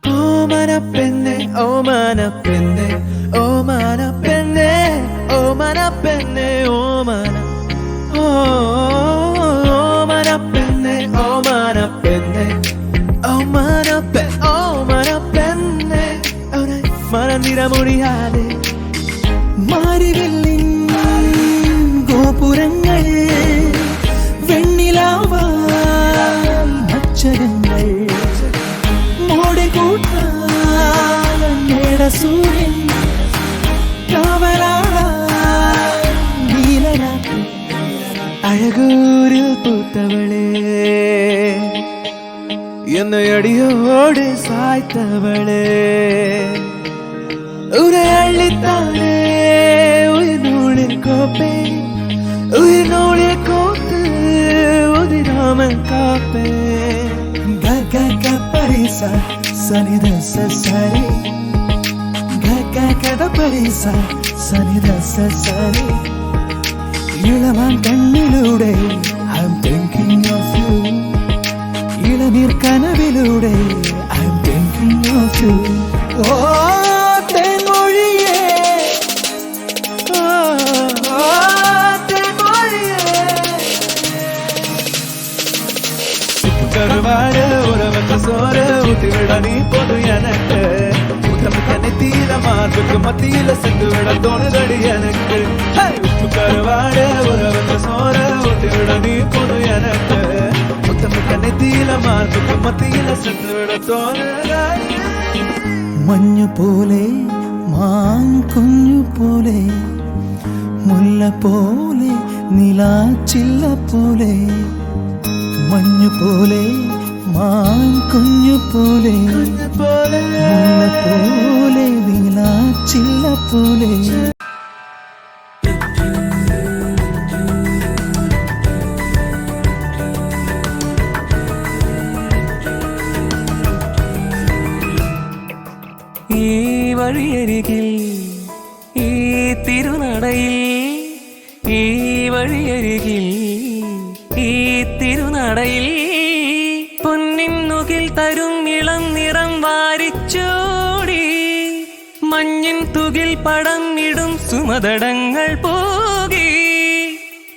Omanapenne, omanapenne, omanapenne, omanapenne, omana. Omanapenne, omanapenne, omanappe, omanapenne. Marandira muriyale, മാരിവില്ലിൻ ഗോപുരങ്ങൾ വെണ്ണിലാവാൽ അക്ഷരങ്ങൾ മോടിക്കൂട്ടാൽ സൂര്യൻ കാവലാളാൽ നീലരാത്രി അഴകൂരിൽ പൂത്തവളേ എന്നെ അടിയോടെ സായ്ത്തവളേ ഉരയള്ളിത്താനേ ഉയർന്നോളിൽ കോപ്പേ ഉയർന്നോളിൽ കോത്ത് ഉതിരാമൻ കാപ്പേ ഗഗ പരിസ സനിധ സരി ഗഗ പരിസ സനിധ സരി ഇളമാൻ കണ്ണിലൂടെ I'm thinking of you ഇളനീർ കനവിലൂടെ I'm thinking of you கருவாடு உறவத்த சோறு ஊத்தி விட நீ போது எனக்கு உத்தமக்க நெத்தியில மார்புக்கு மத்தியில சென்று விட தோணுதடி எனக்கு உப்பு கருவாடு உறவத்த சோறு ஊத்தி விட நீ போது எனக்கு உத்தமக்க நெத்தியில மார்புக்கு மத்தியில சென்று விட தோணுதடி മഞ്ഞു പോലെ മാൻകുഞ്ഞു പോലെ മുല്ല പോലെ നിലാച്ചില്ല പോലെ മഞ്ഞു പോലെ മാൻകുഞ്ഞു പോലെ മുല്ല പോലെ നിലാച്ചില്ല പോലെ ഈ വഴിയരികിൽ ഈ തിരുനടയിൽ ഈ വഴിയരികിൽ ഈ തിരുനടയിൽ പൊന്നിൻ നുകിൽ തരും ഇളം നിറം വാരിച്ചോടി മഞ്ഞിൻ തുകിൽ പടം ഇടും സുമതടങ്ങൾ പോകി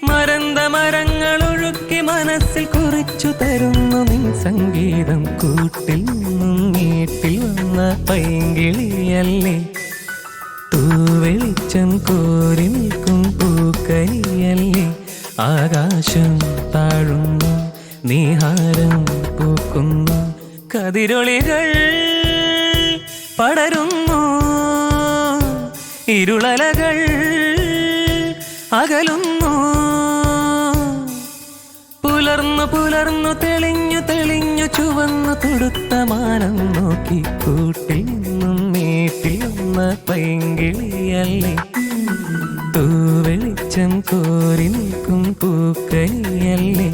മരന്ത മരങ്ങൾ ഒഴുക്കി മനസ്സിൽ കുറിച്ചു തരുന്നു നിൻ സംഗീതം കൂട്ടിൽ നിന്നും വീട്ടിൽ വന്ന പൈങ്കിളിയല്ലേ തൂവെളിച്ചം കോരി നിൽക്കും പൂക്കരിയല്ലേ ആകാശം താഴുന്നു നീഹാരം പൂക്കുന്നു കതിരൊളികൾ പടരുന്നു ഇരുളലകൾ അകലുന്നു പുലർന്നു പുലർന്നു തെളിഞ്ഞു തെളിഞ്ഞു ചുവന്നു തൊടുത്ത മാനം നോക്കി കൂട്ടിൽ നിന്നും വീട്ടിൽ വന്ന പൈങ്കിളിയല്ലേ തൂവെളിച്ചം കോരി നിൽക്കും പൂക്കരിയല്ലേ